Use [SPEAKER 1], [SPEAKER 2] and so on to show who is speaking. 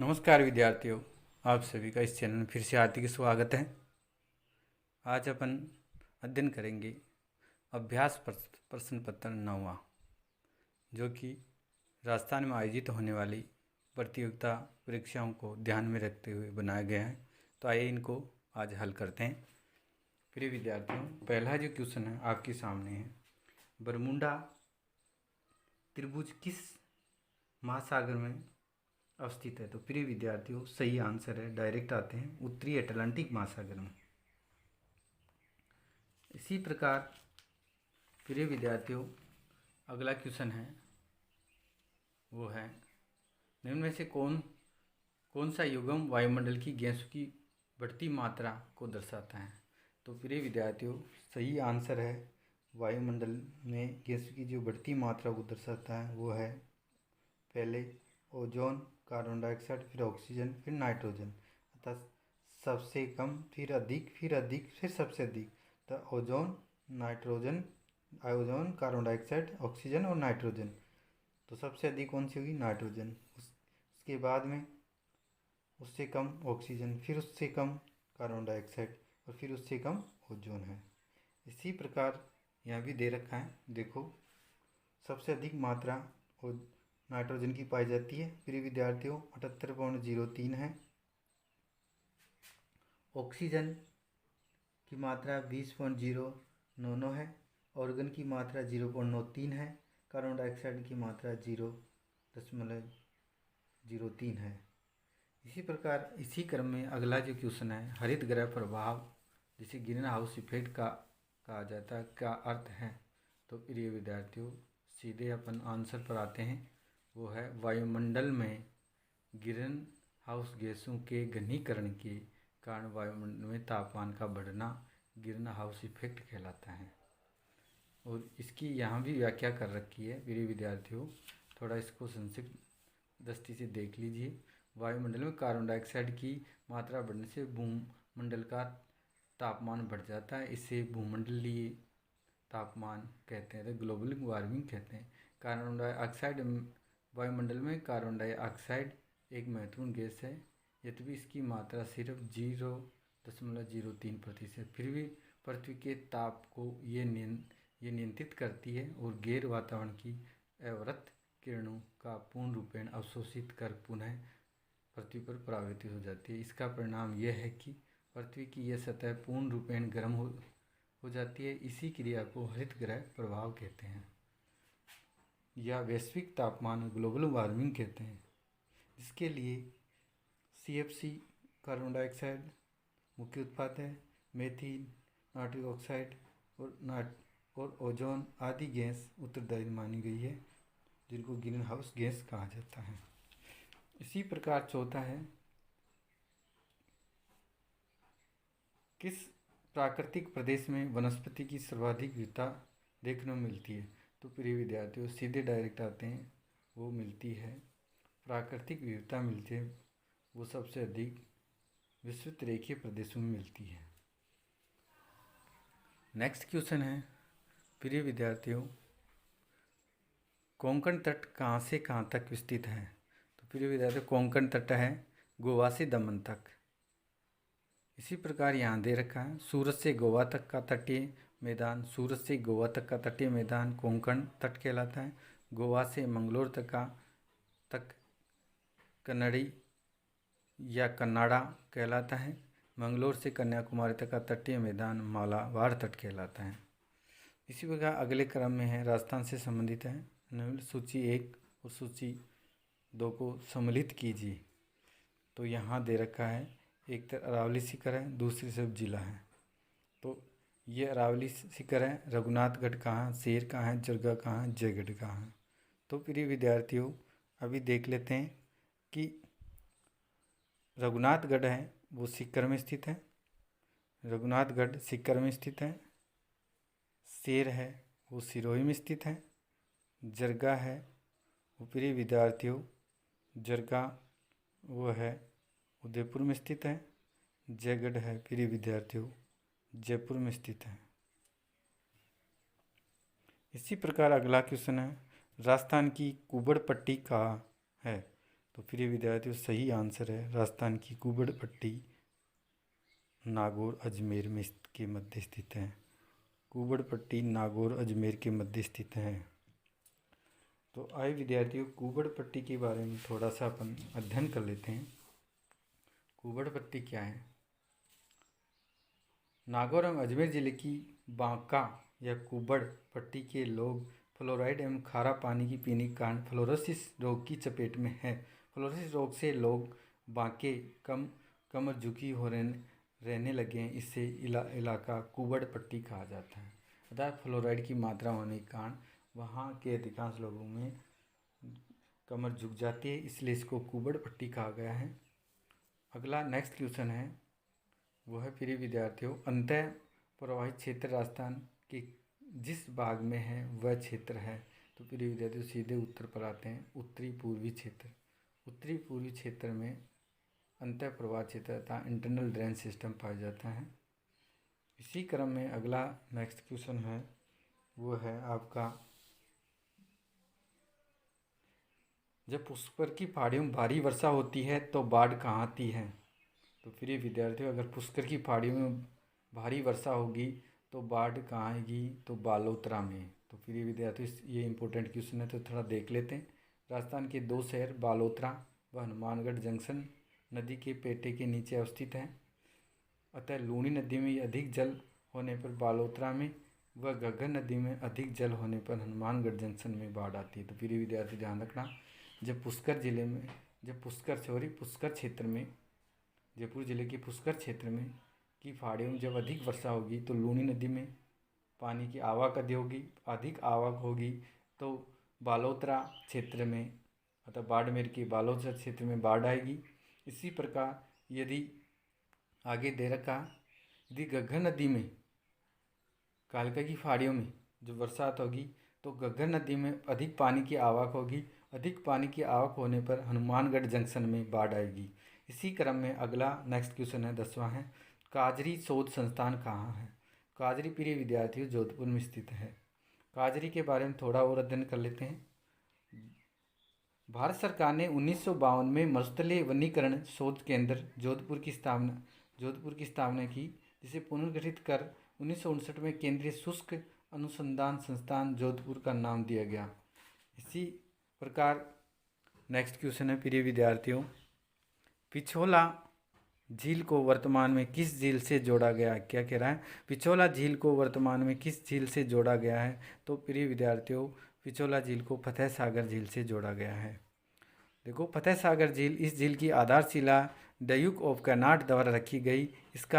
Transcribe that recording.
[SPEAKER 1] नमस्कार विद्यार्थियों, आप सभी का इस चैनल में फिर से हार्दिक स्वागत है। आज अपन अध्ययन करेंगे अभ्यास प्रश्न पत्र 9वां, जो कि राजस्थान में आयोजित होने वाली प्रतियोगिता परीक्षाओं को ध्यान में रखते हुए बनाया गया है। तो आइए इनको आज हल करते हैं। प्रिय विद्यार्थियों, पहला जो क्वेश्चन है आपके सामने है, बरमुंडा त्रिभुज किस महासागर में अवस्थित है? तो प्रिय विद्यार्थियों, सही आंसर है, डायरेक्ट आते हैं, उत्तरी अटलांटिक महासागर में। इसी प्रकार प्रिय विद्यार्थियों, अगला क्वेश्चन है, वो है, निम्न में से कौन सा युग्म वायुमंडल की गैसों की बढ़ती मात्रा को दर्शाता है? तो प्रिय विद्यार्थियों, सही आंसर है, वायुमंडल में गैसों की जो बढ़ती मात्रा को दर्शाता है वो है पहले ओजोन, कार्बन डाइऑक्साइड, फिर ऑक्सीजन, फिर नाइट्रोजन, अर्थात सबसे कम, फिर अधिक, फिर अधिक, फिर सबसे अधिक। तो ozone, nitrogen, ozone, carbon dioxide, oxygen और नाइट्रोजन। तो सबसे अधिक कौन सी होगी? नाइट्रोजन। उसके बाद में उससे कम ऑक्सीजन, फिर उससे कम कार्बन डाइऑक्साइड और फिर उससे कम ओजोन है। इसी प्रकार यहाँ भी दे रखा है, देखो, सबसे अधिक मात्रा नाइट्रोजन की पाई जाती है प्रिय विद्यार्थियों, 78.03 है। ऑक्सीजन की मात्रा 20.099 है। ऑर्गन की मात्रा 0.93 है। कार्बन डाइऑक्साइड की मात्रा 0.03 है। इसी प्रकार इसी क्रम में अगला जो क्वेश्चन है, हरित गृह प्रभाव जिसे ग्रीन हाउस इफेक्ट का कहा जाता है, क्या अर्थ है? तो प्रिय विद्यार्थियों, सीधे अपन आंसर पर आते हैं, वो है वायुमंडल में ग्रीन हाउस गैसों के घनीकरण के कारण वायुमंडल में तापमान का बढ़ना ग्रीन हाउस इफेक्ट कहलाता है। और इसकी यहाँ भी व्याख्या कर रखी है प्रिय विद्यार्थियों, थोड़ा इसको संक्षिप्त दृष्टि से देख लीजिए। वायुमंडल में कार्बन डाइऑक्साइड की मात्रा बढ़ने से भूमंडल का तापमान बढ़ जाता है। इसे भूमंडलीय तापमान कहते हैं, ग्लोबल वार्मिंग कहते हैं। कार्बन डाइऑक्साइड, वायुमंडल में कार्बन डाइऑक्साइड एक महत्वपूर्ण गैस है, यद्यपि इसकी मात्रा सिर्फ 0.03%, फिर भी पृथ्वी के ताप को ये नियंत्रित करती है और गैर वातावरण की अवरक्त किरणों का पूर्ण रूपेण अवशोषित कर पुनः पृथ्वी पर परावर्तित हो जाती है। इसका परिणाम यह है कि पृथ्वी की यह सतह पूर्ण रूपेण गर्म हो जाती है। इसी क्रिया को हरित गृह प्रभाव कहते हैं या वैश्विक तापमान ग्लोबल वार्मिंग कहते हैं। इसके लिए CFC कार्बन डाइऑक्साइड मुख्य उत्पाद है, मेथिल, नाइट्रिक ऑक्साइड और ओजोन आदि गैस उत्तरदायी मानी गई है, जिनको ग्रीन हाउस गैस कहा जाता है। इसी प्रकार चौथा है, किस प्राकृतिक प्रदेश में वनस्पति की सर्वाधिक विविधता देखने को मिलती है? तो प्रिय विद्यार्थियों, सीधे डायरेक्ट आते हैं, वो मिलती है, प्राकृतिक विविधता मिलती है वो सबसे अधिक विस्तृत रेखीय प्रदेशों में मिलती है। नेक्स्ट क्वेश्चन है, प्रिय विद्यार्थियों, कोंकण तट कहाँ से कहाँ तक विस्तृत है? तो प्रिय विद्यार्थियों, कोंकण तट है गोवा से दमन तक। इसी प्रकार यहाँ दे रखा है, सूरत से गोवा तक का तटीय मैदान, सूरत से गोवा तक का तटीय मैदान कोंकण तट कहलाता है। गोवा से मंगलोर तक कन्नड़ी या कन्नाडा कहलाता है। मंगलोर से कन्याकुमारी तक का तटीय मैदान मालाबार तट कहलाता है। इसी प्रकार अगले क्रम में है, राजस्थान से संबंधित है, सूची 1 और सूची 2 को सम्मिलित कीजिए। तो यहाँ दे रखा है, एक तरफ अरावली शिखर है, दूसरी तरफ जिला है। तो ये अरावली शिखर है, रघुनाथगढ़ कहाँ है, शेर कहाँ है, जरगा कहाँ है, जयगढ़ कहाँ है? तो प्रिय विद्यार्थियों, अभी देख लेते हैं कि रघुनाथगढ़ है वो सीकर में स्थित है, रघुनाथगढ़ सीकर में स्थित है। शेर है वो सिरोही में स्थित है। जरगा है वो प्रिय विद्यार्थियों, जरगा वो है उदयपुर में स्थित है। जयगढ़ है प्रिय विद्यार्थियों, जयपुर में स्थित है। इसी प्रकार अगला क्वेश्चन है, राजस्थान की कुबड़ पट्टी कहाँ है? तो प्रिय विद्यार्थियों सही आंसर है राजस्थान की कुबड़ पट्टी नागौर अजमेर में के मध्य स्थित है। कुबड़ पट्टी नागौर अजमेर के मध्य स्थित है। तो आइए विद्यार्थियों कुबड़ पट्टी के बारे में थोड़ा सा अपन अध्ययन कर लेते हैं। कुबड़ पट्टी क्या है? नागौर एवं अजमेर जिले की बांका या कुबड़ पट्टी के लोग फ्लोराइड एवं खारा पानी की पीने के कारण फ्लोरोसिस रोग की चपेट में है। फ्लोरोसिस रोग से लोग बांके कमर झुकी हो रहने लगे हैं। इससे इलाका कुबड़ पट्टी कहा जाता है। अर्थात फ्लोराइड की मात्रा होने के कारण वहाँ के अधिकांश लोगों में कमर झुक जाती है, इसलिए इसको कुबड़ पट्टी कहा गया है। अगला नेक्स्ट क्वेश्चन है, वो है प्रिय विद्यार्थियों अंतः प्रवाहित क्षेत्र राजस्थान के जिस भाग में है वह क्षेत्र है। तो प्रिय विद्यार्थियों सीधे उत्तर पर आते हैं, उत्तरी पूर्वी क्षेत्र। उत्तरी पूर्वी क्षेत्र में अंतः प्रवाह क्षेत्र तथा इंटरनल ड्रेन सिस्टम पाया जाता है। इसी क्रम में अगला नेक्स्ट क्वेश्चन है, वो है आपका जब पुष्कर की पहाड़ियों में भारी वर्षा होती है तो बाढ़ कहाँ आती है। तो प्रिय विद्यार्थियों अगर पुष्कर की पहाड़ियों में भारी वर्षा होगी तो बाढ़ कहाँ आएगी, तो बालोतरा में। तो प्रिय विद्यार्थियों ये इंपॉर्टेंट क्वेश्चन है, तो थोड़ा देख लेते हैं। राजस्थान के दो शहर बालोतरा व हनुमानगढ़ जंक्शन नदी के पेटे के नीचे अवस्थित हैं। अतः लूणी नदी में अधिक जल होने पर बालोतरा में व घग्गर नदी में अधिक जल होने पर हनुमानगढ़ जंक्शन में बाढ़ आती है। तो प्रिय विद्यार्थी ध्यान रखना, जब पुष्कर क्षेत्र में जयपुर जिले के पुष्कर क्षेत्र में की पहाड़ियों में जब अधिक वर्षा होगी तो लूणी नदी में पानी की आवक अधिक आवक होगी तो बालोतरा क्षेत्र में अतः बाड़मेर के बालोतरा क्षेत्र में बाढ़ आएगी। इसी प्रकार यदि आगे दे रखा, यदि घग्गर नदी में कालका की पहाड़ियों में जो बरसात होगी तो घग्गर नदी में अधिक पानी की आवक होगी। अधिक पानी की आवक होने पर हनुमानगढ़ जंक्शन में बाढ़ आएगी। इसी क्रम में अगला नेक्स्ट क्वेश्चन है 10वां है, काजरी शोध संस्थान कहाँ है। काजरी प्रिय विद्यार्थियों जोधपुर में स्थित है। काजरी के बारे में थोड़ा और अध्ययन कर लेते हैं। भारत सरकार ने 1952 में मरुस्थलीय वनीकरण शोध केंद्र जोधपुर की स्थापना की, जिसे पुनर्गठित कर 1959 में केंद्रीय शुष्क अनुसंधान संस्थान जोधपुर का नाम दिया गया। इसी प्रकार नेक्स्ट क्वेश्चन है प्रिय विद्यार्थियों, पिछोला झील को वर्तमान में किस झील से जोड़ा गया है। क्या कह रहा है, पिछोला झील को वर्तमान में किस झील से जोड़ा गया है। तो प्रिय विद्यार्थियों पिछोला झील को फतेह सागर झील से जोड़ा गया है। देखो फतेह सागर झील, इस झील की आधारशिला ड्यूक ऑफ कर्नाट द्वारा रखी गई। इसका